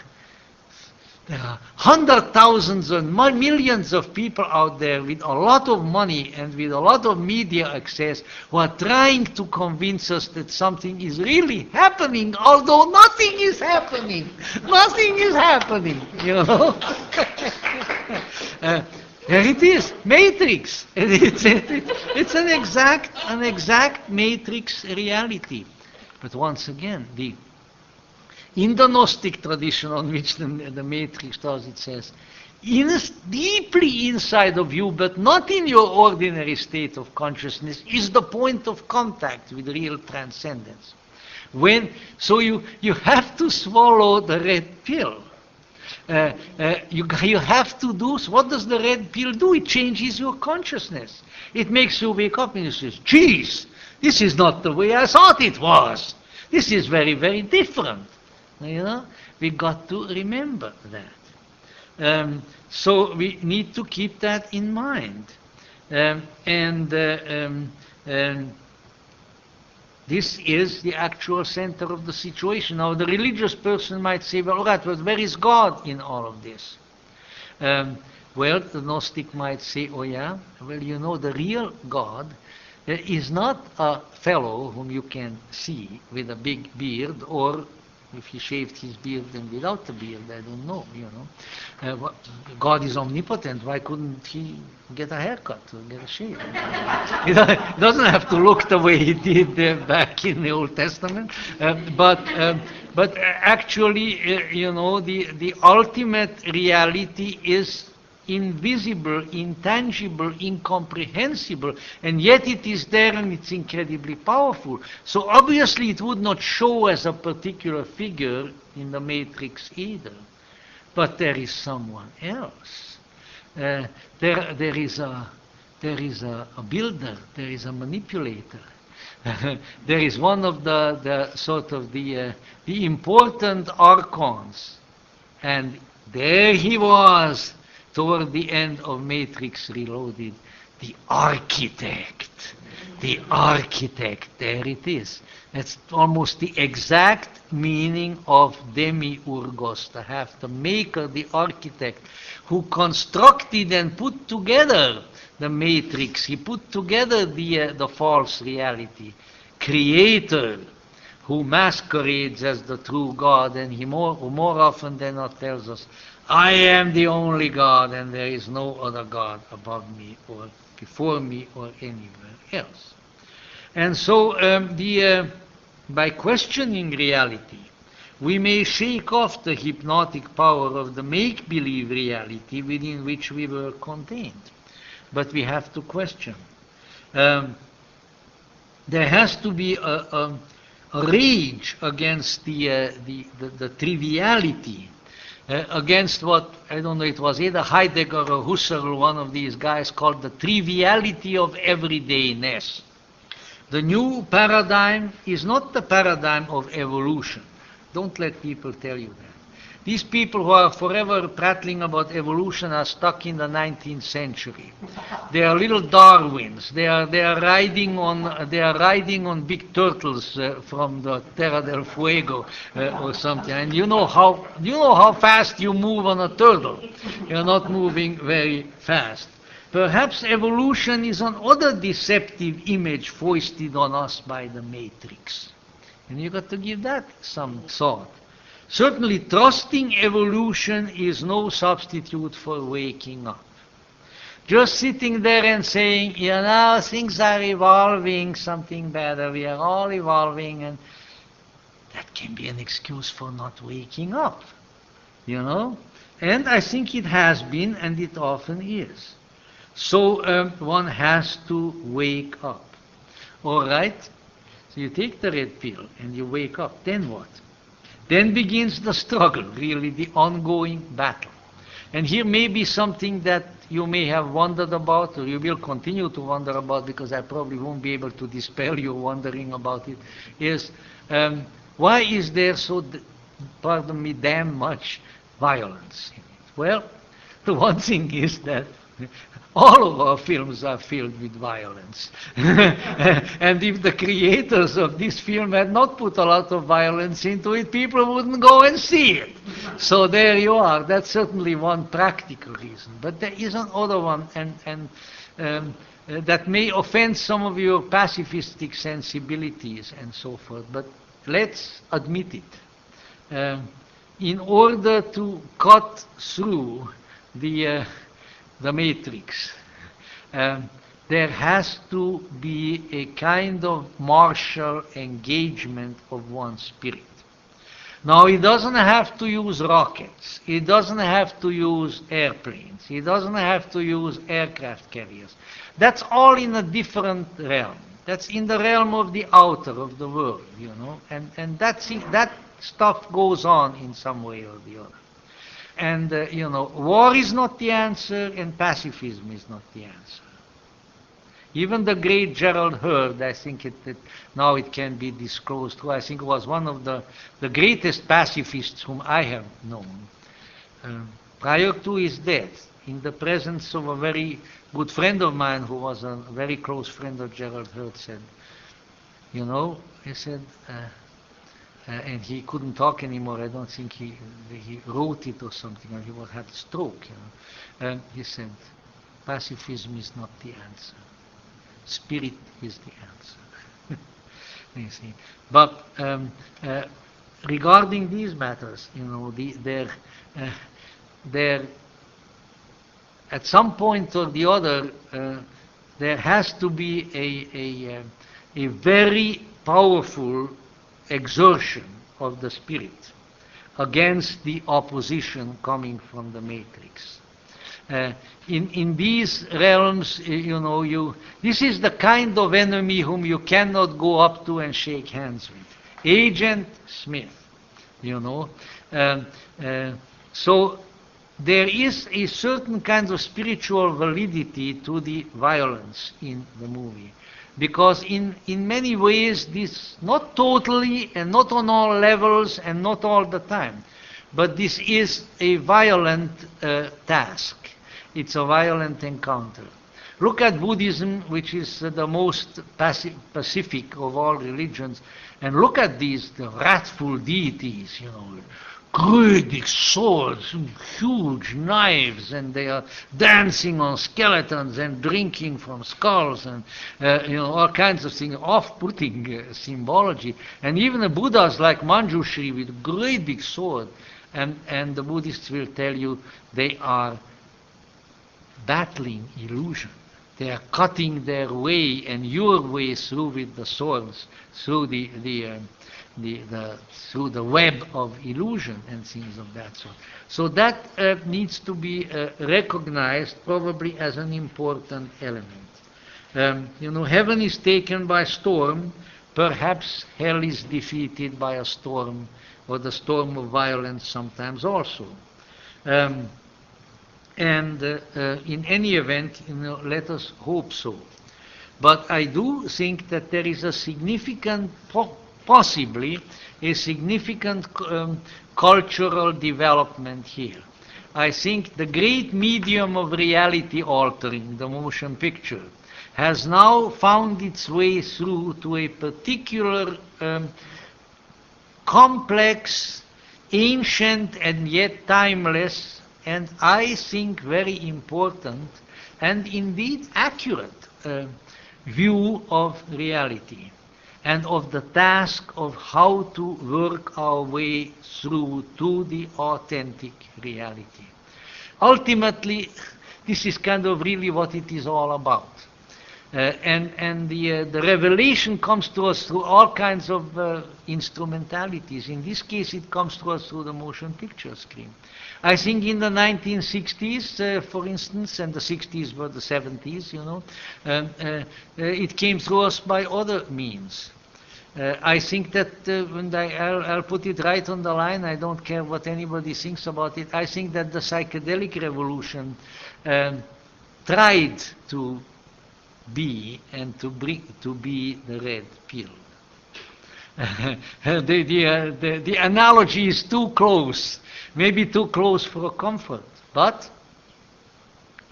hundreds, thousands, and millions of people out there with a lot of money and with a lot of media access who are trying to convince us that something is really happening, although nothing is happening. Nothing is happening, you know. There it is, matrix. It's an exact matrix reality. But once again, in the Gnostic tradition on which the matrix does, it says, deeply inside of you, but not in your ordinary state of consciousness, is the point of contact with real transcendence. So you have to swallow the red pill. You have to do, what does the red pill do? It changes your consciousness. It makes you wake up and you say, geez, this is not the way I thought it was. This is very, very different. You know, we got to remember that. So we need to keep that in mind. This is the actual center of the situation. Now, the religious person might say, well, all right, but where is God in all of this? Well, the Gnostic might say, oh yeah, well, you know, the real God is not a fellow whom you can see with a big beard, or if he shaved his beard and without a beard, I don't know, God is omnipotent. Why couldn't he get a haircut or get a shave? He doesn't have to look the way he did back in the Old Testament. But actually, the ultimate reality is invisible, intangible, incomprehensible, and yet it is there and it's incredibly powerful. So obviously it would not show as a particular figure in the matrix either. But there is someone else. There is a builder, there is a manipulator. There is one of the important archons, and there he was toward the end of Matrix Reloaded, the architect. The architect, there it is. That's almost the exact meaning of demiurgos, to have the maker, the architect, who constructed and put together the matrix. He put together the false reality. Creator, who masquerades as the true God, and he more often than not tells us, I am the only God, and there is no other God above me or before me or anywhere else. And so by questioning reality, we may shake off the hypnotic power of the make-believe reality within which we were contained. But we have to question. There has to be a rage against the triviality, against what, I don't know, it was either Heidegger or Husserl, one of these guys, called the triviality of everydayness. The new paradigm is not the paradigm of evolution. Don't let people tell you that. These people who are forever prattling about evolution are stuck in the 19th century. They are little Darwins. They are riding on big turtles from the Terra del Fuego or something. And you know how fast you move on a turtle. You're not moving very fast. Perhaps evolution is another deceptive image foisted on us by the matrix. And you've got to give that some thought. Certainly, trusting evolution is no substitute for waking up. Just sitting there and saying, things are evolving, something better, we are all evolving, and that can be an excuse for not waking up, And I think it has been, and it often is. So one has to wake up. All right? So you take the red pill and you wake up. Then what? Then begins the struggle, really the ongoing battle. And here may be something that you may have wondered about, or you will continue to wonder about, because I probably won't be able to dispel your wondering about it, is why is there so, pardon me, damn much violence in it? Well, the one thing is that all of our films are filled with violence. And if the creators of this film had not put a lot of violence into it, people wouldn't go and see it. So there you are. That's certainly one practical reason. But there is another one, and that may offend some of your pacifistic sensibilities and so forth. But let's admit it. In order to cut through the matrix, there has to be a kind of martial engagement of one's spirit. Now, he doesn't have to use rockets. He doesn't have to use airplanes. He doesn't have to use aircraft carriers. That's all in a different realm. That's in the realm of the outer, of the world, And that stuff goes on in some way or the other. And, war is not the answer, and pacifism is not the answer. Even the great Gerald Hurd, I think now it can be disclosed, who I think was one of the greatest pacifists whom I have known. Prior to his death, in the presence of a very good friend of mine who was a very close friend of Gerald Hurd, said, he said, and he couldn't talk anymore. I don't think he wrote it or something, or he had a stroke. He said, pacifism is not the answer. spirit is the answer. You see. But regarding these matters, there at some point or the other, there has to be a very powerful exertion of the spirit against the opposition coming from the matrix. In these realms, this is the kind of enemy whom you cannot go up to and shake hands with. Agent Smith, So there is a certain kind of spiritual validity to the violence in the movie. Because in many ways, this, not totally and not on all levels and not all the time, but this is a violent task. It's a violent encounter. Look at Buddhism, which is the most pacific of all religions, and look at the wrathful deities, great big swords, huge knives, and they are dancing on skeletons and drinking from skulls, and all kinds of things, off-putting symbology. And even the Buddhas like Manjushri with great big sword, and the Buddhists will tell you they are battling illusion. They are cutting their way and your way through with the swords, through through the web of illusion and things of that sort. So that needs to be recognized probably as an important element. Heaven is taken by storm. Perhaps hell is defeated by a storm, or the storm of violence sometimes also. And in any event, let us hope so. But I do think that there is a significant, possibly a significant cultural development here. I think the great medium of reality altering, the motion picture, has now found its way through to a particular complex, ancient, and yet timeless, and I think very important and indeed accurate view of reality and of the task of how to work our way through to the authentic reality. Ultimately, this is kind of really what it is all about. And the revelation comes to us through all kinds of instrumentalities. In this case, it comes to us through the motion picture screen. I think in the 1960s, for instance, and the 60s were the 70s, it came through us by other means. I think that when I'll put it right on the line, I don't care what anybody thinks about it, I think that the psychedelic revolution tried to be and to be the red pill. The analogy is too close, maybe too close for comfort, but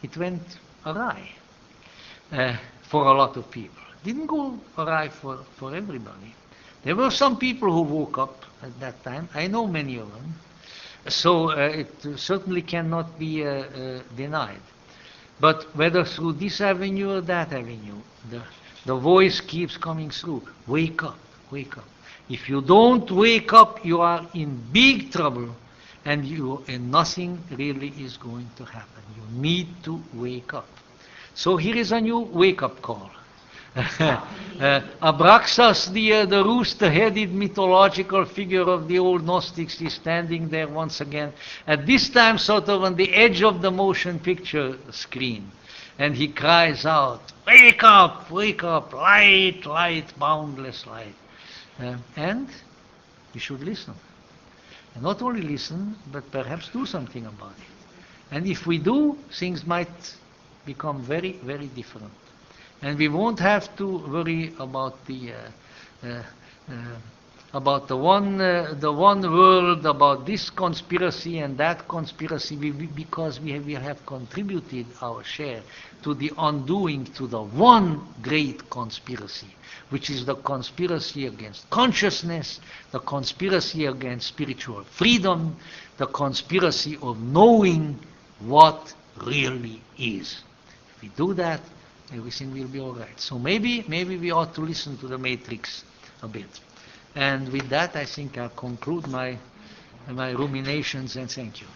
it went awry for a lot of people. Didn't go awry for everybody. There were some people who woke up at that time. I know many of them. So it certainly cannot be denied. But whether through this avenue or that avenue, the voice keeps coming through. Wake up, wake up. If you don't wake up, you are in big trouble, and nothing really is going to happen. You need to wake up. So here is a new wake-up call. Abraxas, the rooster-headed mythological figure of the old Gnostics, is standing there once again, at this time sort of on the edge of the motion picture screen. And he cries out, wake up, light, light, boundless light. And we should listen. And not only listen, but perhaps do something about it. And if we do, things might become very, very different. And we won't have to worry about the one world, about this conspiracy and that conspiracy, because we have contributed our share to the undoing to the one great conspiracy, which is the conspiracy against consciousness, the conspiracy against spiritual freedom, the conspiracy of knowing what really is. If we do that, everything will be all right. So maybe we ought to listen to the Matrix a bit. And with that, I think I'll conclude my ruminations, and thank you.